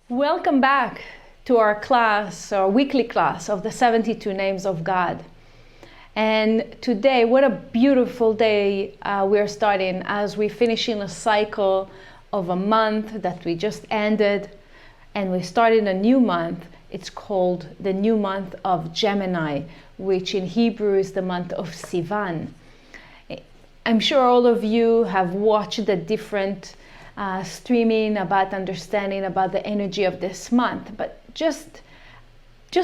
Welcome back to our class, our weekly class of the 72 names of God. And today, what a beautiful day we're starting as we're finishing a cycle of a month that we just ended, and we're starting a new month. It's called the new month of Gemini, which in Hebrew is the month of Sivan. I'm sure all of you have watched the different streaming about understanding about the energy of this month, but just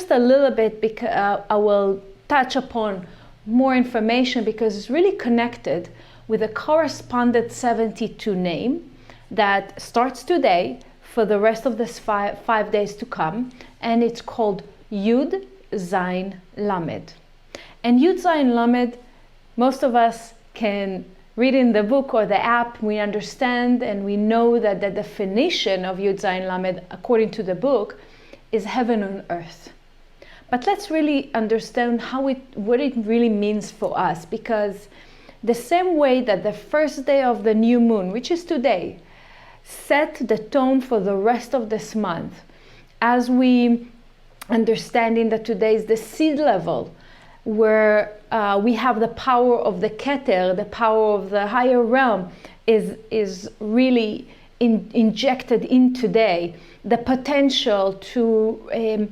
a little bit, because I will touch upon more information because it's really connected with a correspondent 72 name that starts today for the rest of this five days to come, and it's called י.ז.ל. And י.ז.ל, most of us can read in the book or the app, we understand and we know that the definition of י.ז.ל, according to the book, is heaven on earth. But let's really understand what it really means for us, because the same way that the first day of the new moon, which is today, set the tone for the rest of this month, as we understanding that today is the seed level, where we have the power of the Keter, the power of the higher realm is really injected in today. The potential to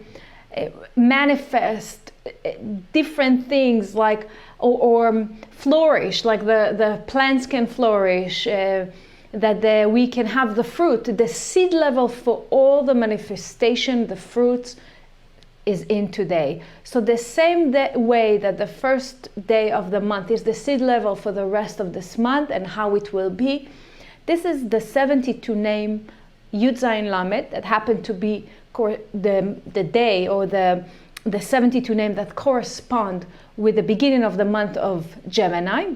manifest different things, like or flourish, like the plants can flourish, that we can have the fruit. The seed level for all the manifestation, the fruits, is in today. So the same way that the first day of the month is the seed level for the rest of this month and how it will be, this is the 72 name י.ז.ל that happened to be the day, or the 72 name that correspond with the beginning of the month of Gemini.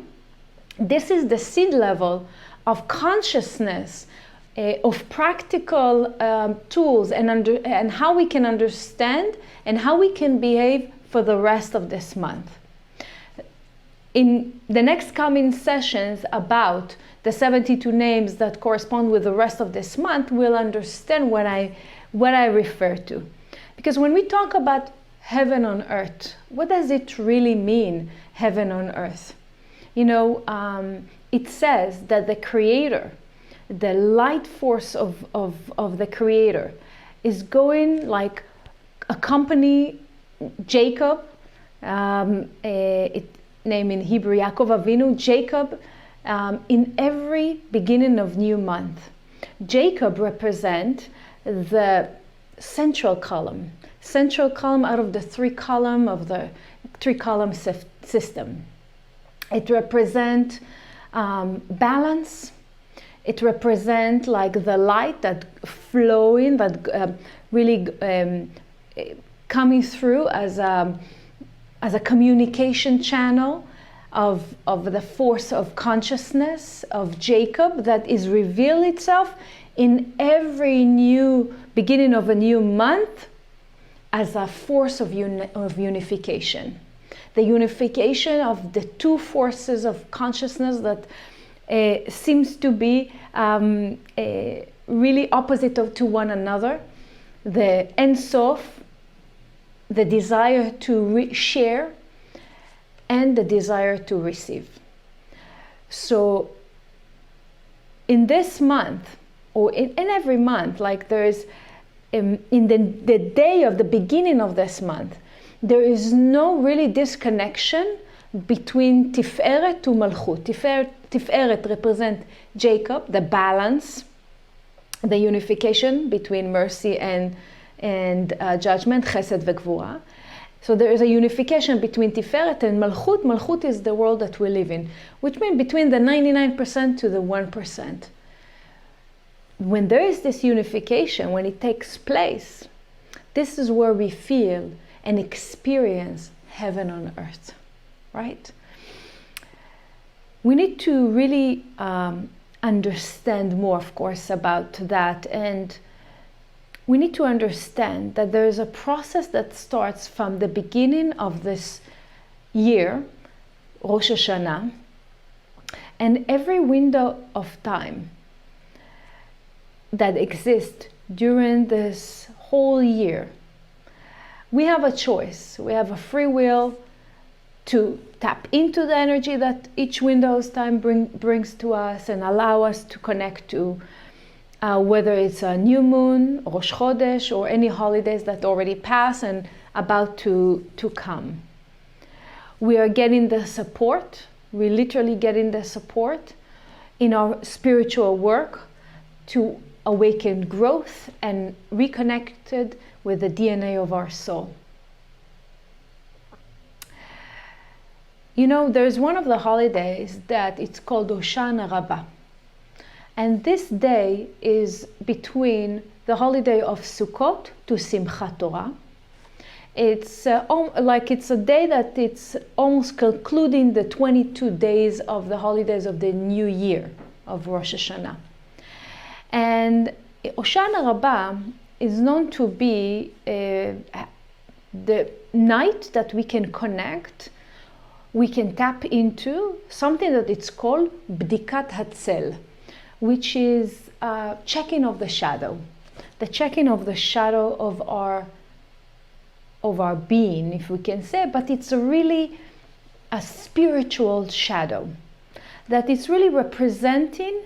This is the seed level of consciousness, of practical tools and how we can understand and how we can behave for the rest of this month. In the next coming sessions about the 72 names that correspond with the rest of this month, we'll understand what I refer to. Because when we talk about heaven on earth, what does it really mean, heaven on earth? You know, it says that the Creator, the light force of the Creator, is going like accompany Jacob, name in Hebrew Yaakov Avinu, Jacob, in every beginning of new month. Jacob represent the central column out of the three column system. It represent balance. It represents like the light that flowing, that really coming through as a communication channel of the force of consciousness of Jacob that is reveal itself in every new beginning of a new month as a force of unification. The unification of the two forces of consciousness that seems to be really opposite to one another. The Ein Sof, the desire to share, and the desire to receive. So in this month, or in every month, like there is in the day of the beginning of this month, there is no really disconnection between Tiferet to Malchut. Tiferet represent Jacob, the balance, the unification between mercy and judgment, Chesed veGvura. So there is a unification between Tiferet and Malchut. Malchut is the world that we live in, which means between the 99% to the 1%. When there is this unification, when it takes place, this is where we feel and experience heaven on earth, right? We need to really understand more, of course, about that. And we need to understand that there is a process that starts from the beginning of this year, Rosh Hashanah, and every window of time that exists during this whole year, we have a choice. We have a free will to tap into the energy that each window's time brings to us and allow us to connect to whether it's a new moon, Rosh Chodesh, or any holidays that already passed and about to come. We are getting the support. We're literally getting the support in our spiritual work to awaken growth and reconnected with the DNA of our soul. You know, there's one of the holidays that it's called Hoshana Rabbah. And this day is between the holiday of Sukkot to Simchat Torah. It's it's a day that it's almost concluding the 22 days of the holidays of the new year of Rosh Hashanah. And Hoshana Rabbah is known to be the night that we can connect, we can tap into something that it's called Bdikat Hatzel, which is checking of the shadow, the checking of the shadow of our being, if we can say, but it's really a spiritual shadow that is really representing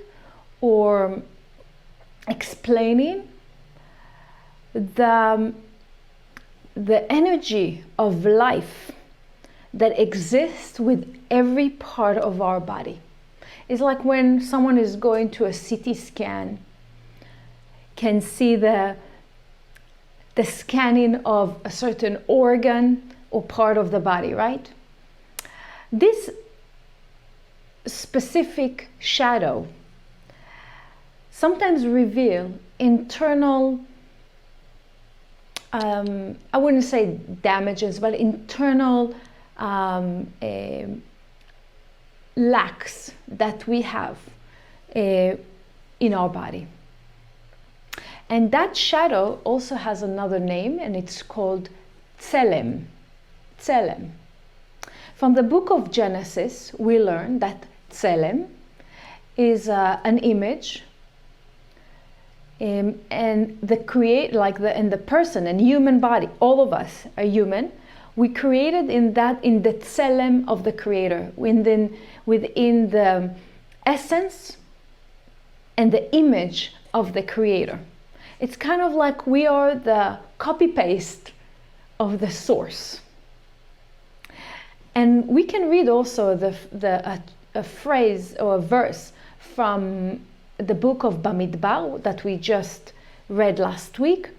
or explaining the energy of life that exists with every part of our body. It's like when someone is going to a CT scan, can see the scanning of a certain organ or part of the body, right? This specific shadow sometimes reveal internal, I wouldn't say damages, but internal lacks that we have in our body. And that shadow also has another name, and it's called Tselem. Tselem. From the book of Genesis, we learn that Tselem is an image, and the person and human body, all of us are human. We created in the Tselem of the Creator, within the essence and the image of the Creator. It's kind of like we are the copy-paste of the source. And we can read also a phrase or a verse from the book of Bamidbar that we just read last week.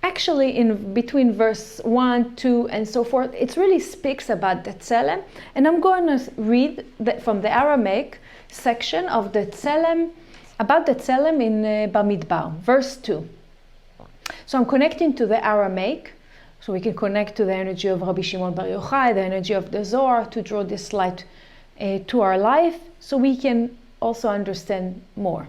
Actually, in between verse 1, 2, and so forth, it really speaks about the Tselem. And I'm going to read from the Aramaic section of the Tselem, about the Tselem in Bamidbar, verse 2. So I'm connecting to the Aramaic, so we can connect to the energy of Rabbi Shimon Bar Yochai, the energy of the Zohar, to draw this light to our life, so we can also understand more.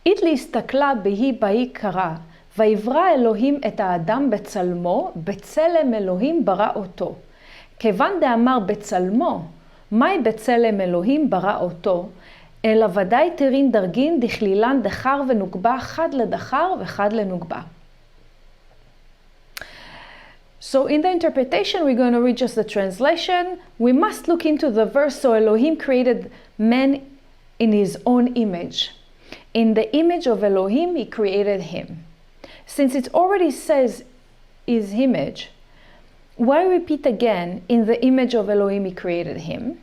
It להסתכלה בהי בהי קרא, ויברא אלוהים את האדם בצלמו, בצלם אלוהים ברא אותו. כיוון דאמר בצלמו, מהי בצלם אלוהים ברא אותו, אלא ודאי תרין דרגין דכלילן דחר ונוגבה, חד לדחר וחד לנוגבה. So in the interpretation, we're going to read just the translation. We must look into the verse. So Elohim created man in his own image. In the image of Elohim, he created him. Since it already says his image, why repeat again, in the image of Elohim he created him?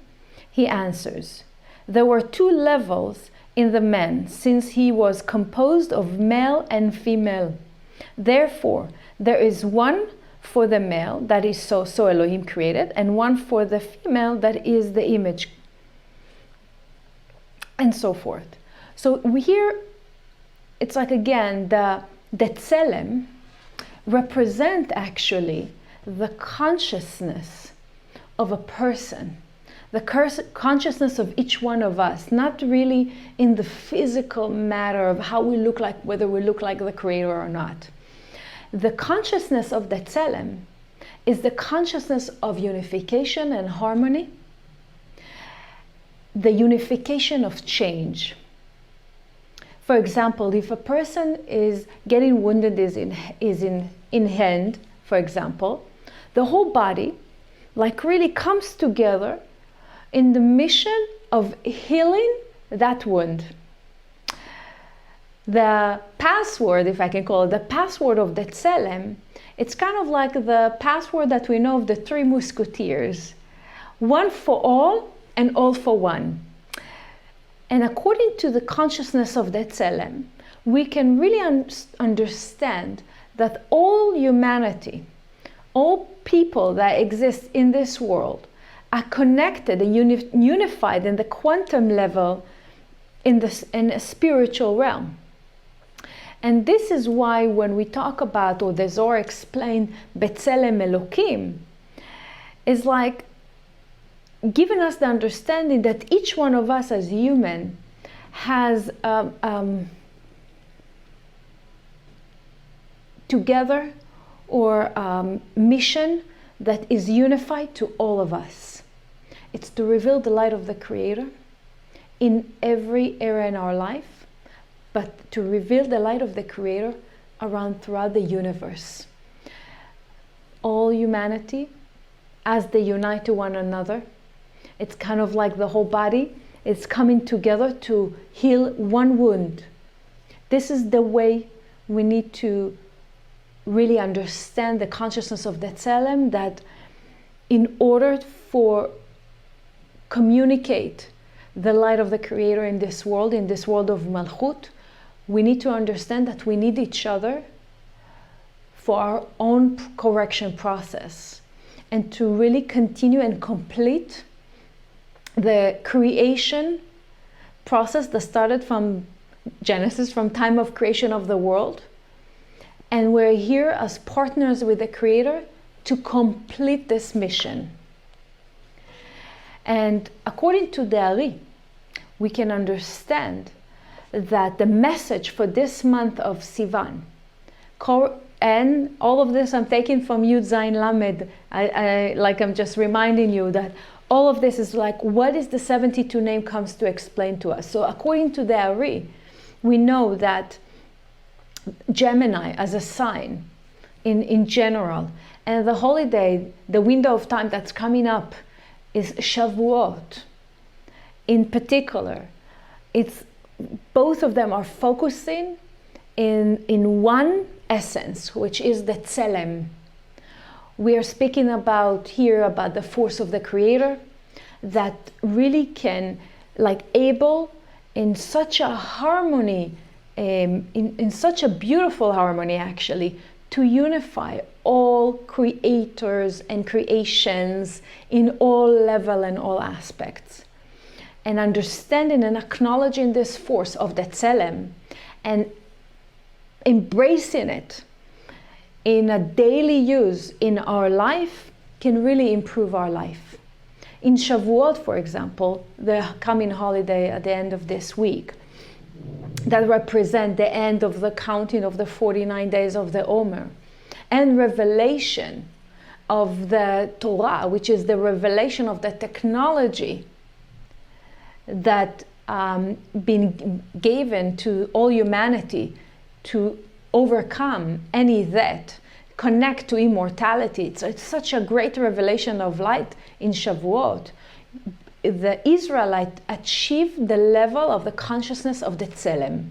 He answers, there were two levels in the man, since he was composed of male and female. Therefore, there is one for the male, that is so Elohim created, and one for the female, that is the image, and so forth. So here, it's like again, the Tselem represent actually the consciousness of a person, the consciousness of each one of us, not really in the physical matter of how we look like, whether we look like the Creator or not. The consciousness of the Tselem is the consciousness of unification and harmony, the unification of change. For example, if a person is getting wounded in hand, for example, the whole body like really comes together in the mission of healing that wound. The password, if I can call it, the password of the י.ז.ל, it's kind of like the password that we know of the Three Musketeers. One for all and all for one. And according to the consciousness of the י.ז.ל, we can really understand that all humanity, all people that exist in this world are connected and unified in the quantum level in a spiritual realm. And this is why when we talk about, or the Zohar explained, B'Tselem Elokim, is like giving us the understanding that each one of us as human has together or mission that is unified to all of us. It's to reveal the light of the Creator in every area in our life, but to reveal the light of the Creator throughout the universe. All humanity, as they unite to one another, it's kind of like the whole body is coming together to heal one wound. This is the way we need to really understand the consciousness of the י.ז.ל, that in order for communicate the light of the Creator in this world of Malchut, we need to understand that we need each other for our own correction process, and to really continue and complete the creation process that started from Genesis, from time of creation of the world. And we're here as partners with the Creator to complete this mission. And according to the Ari, we can understand that the message for this month of Sivan, and all of this I'm taking from י.ז.ל, I'm just reminding you that all of this is like, what is the 72 name comes to explain to us. So according to the Ari, we know that Gemini as a sign in general, and the holiday, the window of time that's coming up is Shavuot in particular. It's both of them are focusing in one essence, which is the י.ז.ל. We are speaking about the force of the Creator that really can, able in such a harmony, in such a beautiful harmony actually, to unify all creators and creations in all level and all aspects. And understanding and acknowledging this force of the י.ז.ל and embracing it in a daily use in our life can really improve our life. In Shavuot, for example, the coming holiday at the end of this week, that represent the end of the counting of the 49 days of the Omer, and revelation of the Torah, which is the revelation of the technology that been given to all humanity to overcome any that connect to immortality. So it's such a great revelation of light in Shavuot. The Israelites achieved the level of the consciousness of the י.ז.ל.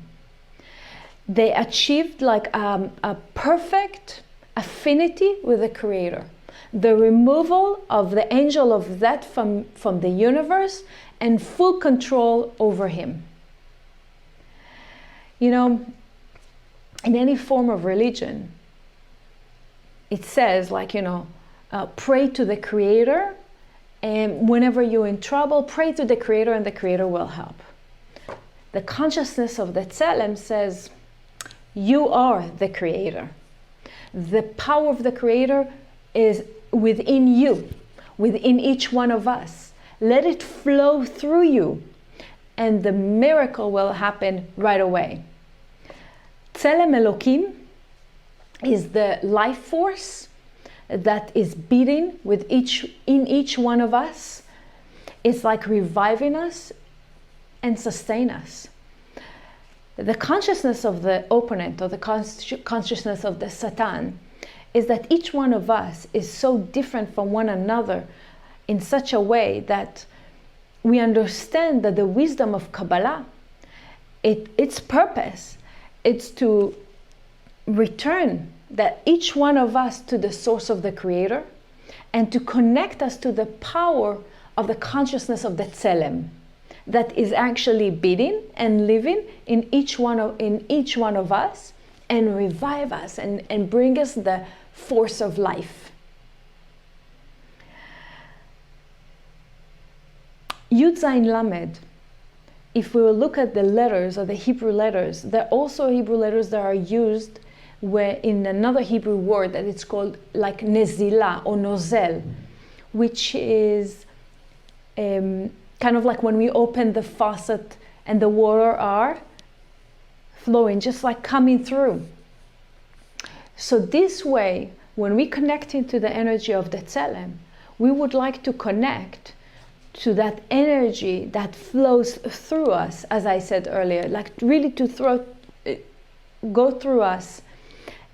They achieved a perfect affinity with the Creator. The removal of the angel of that from the universe and full control over him. You know, in any form of religion, it says pray to the Creator, and whenever you're in trouble, pray to the Creator and the Creator will help. The consciousness of the י.ז.ל says, you are the Creator. The power of the Creator is within you, within each one of us. Let it flow through you, and the miracle will happen right away. י.ז.ל Elokim is the life force that is beating in each one of us. It's like reviving us and sustain us. the consciousness of the opponent, or the consciousness of the Satan, is that each one of us is so different from one another in such a way that we understand that the wisdom of Kabbalah, its purpose, it's to return that each one of us to the source of the Creator, and to connect us to the power of the consciousness of the י.ז.ל, that is actually beating and living in each one of us, and revive us and bring us the force of life. י.ז.ל, if we will look at the letters, or the Hebrew letters, they're also Hebrew letters that are used where in another Hebrew word that it's called like nezilah or nozel, which is kind of like when we open the faucet and the water are flowing, just like coming through. So this way, when we connect into the energy of the י.ז.ל, we would like to connect to that energy that flows through us, as I said earlier, like really to go through us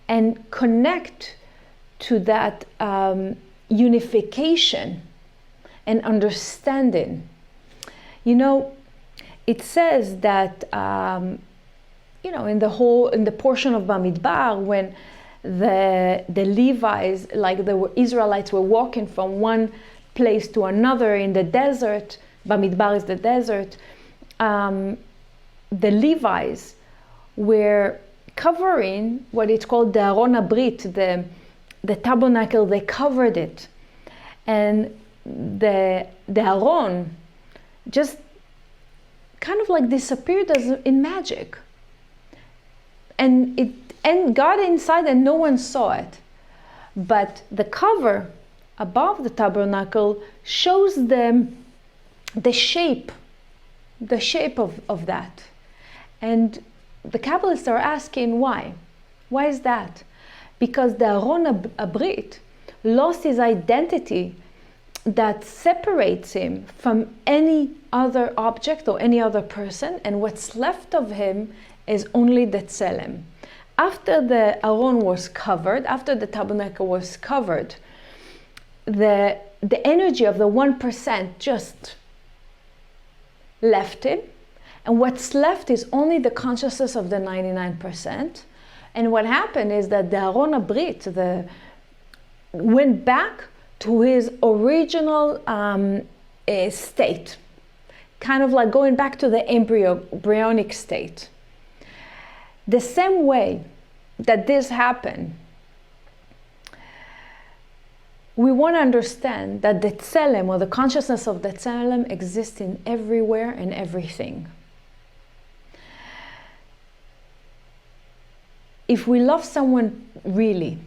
and connect to that unification and understanding. You know, it says that you know, in the portion of Bamidbar, when the Levites, like the Israelites, were walking from one place to another in the desert, Bamidbar is the desert, the Levites were covering what it's called the Aron HaBrit, the tabernacle. They covered it, and the Aron just kind of like disappeared as in magic, and got inside and no one saw it. But the cover above the tabernacle shows them the shape of that. And the Kabbalists are asking why. Why is that? Because the Aron HaBrit lost his identity that separates him from any other object or any other person, and what's left of him is only the י.ז.ל. After the Aron was covered, after the tabernacle was covered, the energy of the 1% just left him, and what's left is only the consciousness of the 99%. And what happened is that the Aron HaBrit went back to his original state, kind of like going back to the embryonic state. The same way that this happened, we want to understand that the י.ז.ל, or the consciousness of the י.ז.ל, exists in everywhere and everything. If we love someone really,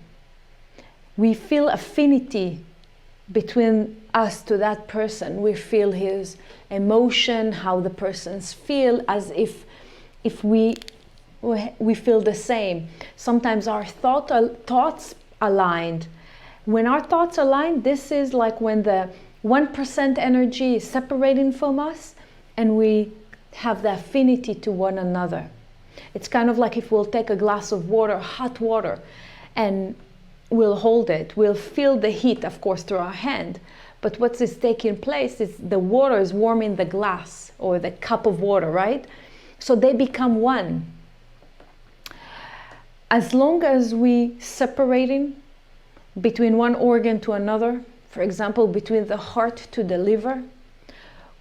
we feel affinity between us to that person. We feel his emotion, how the persons feel, as if we feel the same. Sometimes our thoughts aligned. When our thoughts align, this is like when the 1% energy is separating from us and we have the affinity to one another. It's kind of like if we'll take a glass of water, hot water, and we'll hold it. We'll feel the heat, of course, through our hand. But what is taking place is the water is warming the glass or the cup of water, right? So they become one. As long as we separating between one organ to another, for example, between the heart to the liver,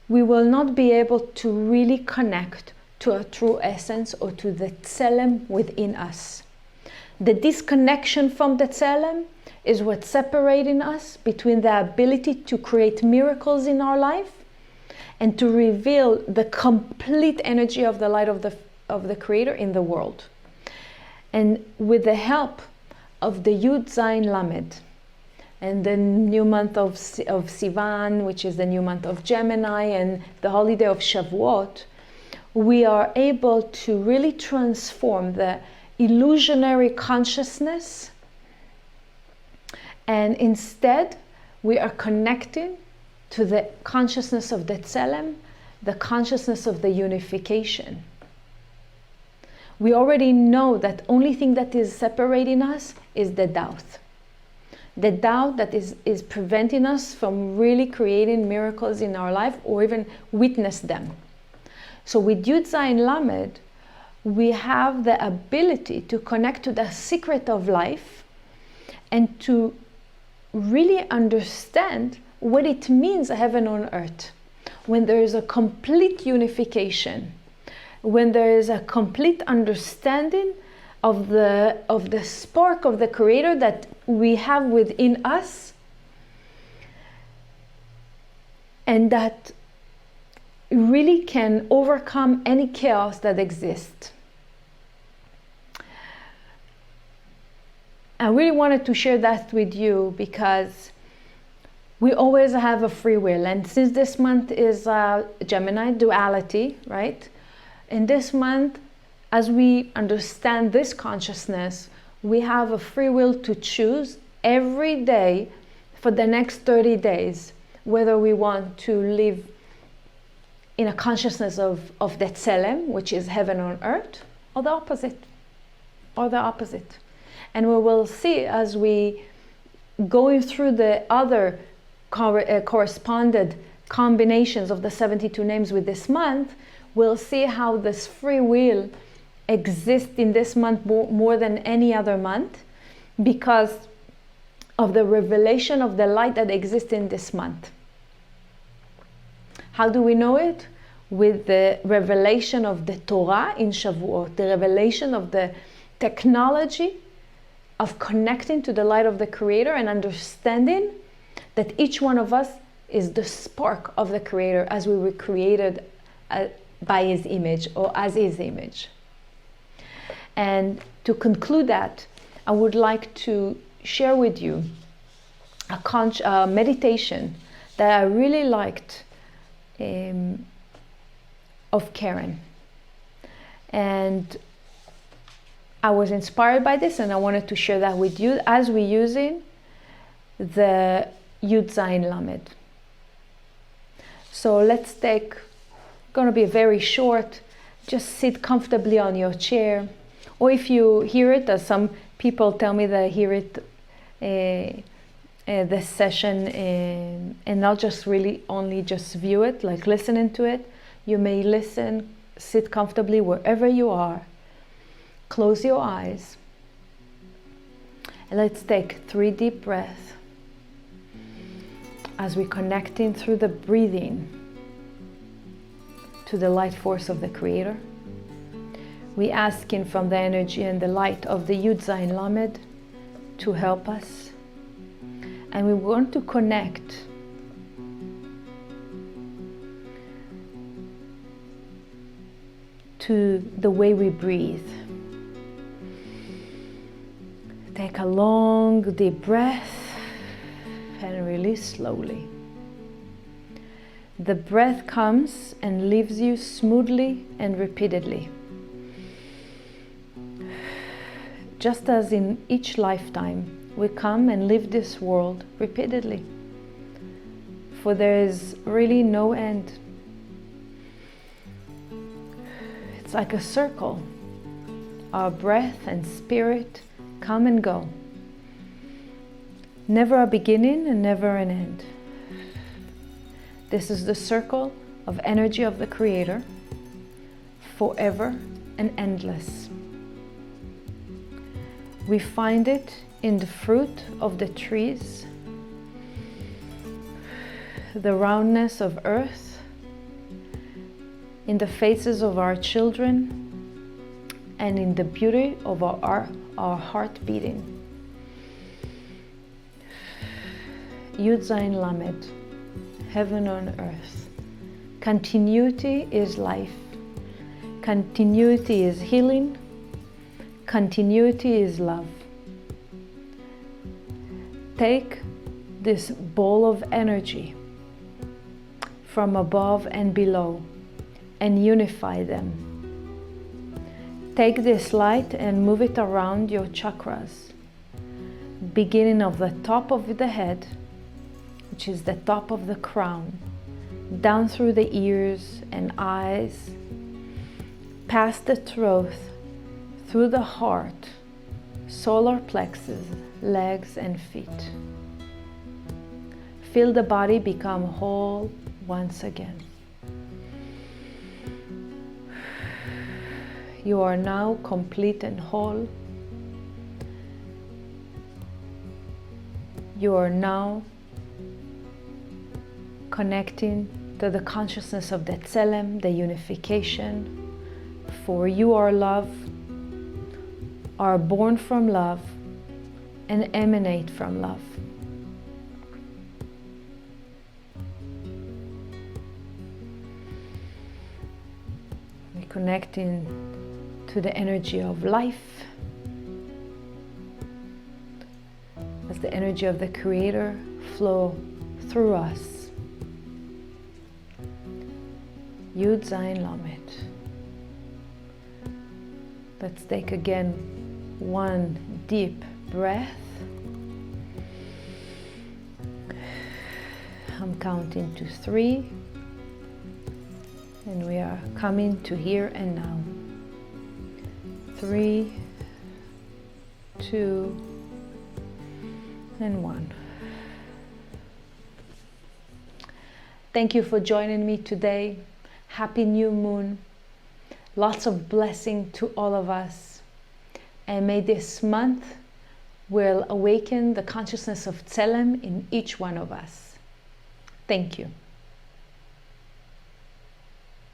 we will not be able to really connect to a true essence or to the י.ז.ל within us. The disconnection from the י.ז.ל is what's separating us between the ability to create miracles in our life and to reveal the complete energy of the light of the Creator in the world. And with the help of the י.ז.ל and the new month of Sivan, which is the new month of Gemini, and the holiday of Shavuot, we are able to really transform the illusionary consciousness, and instead we are connecting to the consciousness of the י.ז.ל, the consciousness of the unification. we already know that only thing that is separating us is the doubt. The doubt that is preventing us from really creating miracles in our life or even witness them. So with י.ז.ל, we have the ability to connect to the secret of life and to really understand what it means heaven on earth. When there is a complete unification, when there is a complete understanding of the spark of the Creator that we have within us, and that really can overcome any chaos that exists. I really wanted to share that with you because we always have a free will, and since this month is Gemini duality, right? In this month, as we understand this consciousness, we have a free will to choose every day for the next 30 days, whether we want to live in a consciousness of the י.ז.ל, which is heaven on earth, or the opposite, And we will see as we going through the other corresponded combinations of the 72 names with this month, we'll see how this free will exists in this month more than any other month because of the revelation of the light that exists in this month. How do we know it? With the revelation of the Torah in Shavuot, the revelation of the technology of connecting to the light of the Creator and understanding that each one of us is the spark of the Creator as we were created by His image or as His image. And to conclude that, I would like to share with you a meditation that I really liked of Karen. And I was inspired by this and I wanted to share that with you as we're using the י.ז.ל. So let's take, gonna be very short, just sit comfortably on your chair. Or if you hear it, as some people tell me they hear it, this session, and not just really only just view it, like listening to it, you may listen, sit comfortably wherever you are. Close your eyes. And let's take 3 deep breaths as we're connecting through the breathing to the light force of the Creator. We asking from the energy and the light of the י.ז.ל to help us. And we want to connect to the way we breathe. Take a long deep breath and release slowly. The breath comes and leaves you smoothly and repeatedly. Just as in each lifetime, we come and live this world repeatedly, for there is really no end. It's like a circle. Our breath and spirit come and go. Never a beginning and never an end. This is the circle of energy of the Creator, forever and endless. We find it in the fruit of the trees, the roundness of earth, in the faces of our children, and in the beauty of our heart beating. י.ז.ל, heaven on earth. Continuity is life. Continuity is healing. Continuity is love. Take this ball of energy from above and below and unify them. Take this light and move it around your chakras, beginning of the top of the head, which is the top of the crown, down through the ears and eyes, past the throat, through the heart, solar plexus, legs and feet. Feel the body become whole once again. You are now complete and whole. You are now connecting to the consciousness of the י.ז.ל, the unification. For you are love, are born from love, and emanate from love. We're connecting to the energy of life, as the energy of the Creator flow through us. י.ז.ל. Let's take again one deep breath. I'm counting to 3, and we are coming to here and now. 3, 2, and 1. Thank you for joining me today. Happy new moon. Lots of blessing to all of us. And may this month will awaken the consciousness of י.ז.ל in each one of us. Thank you.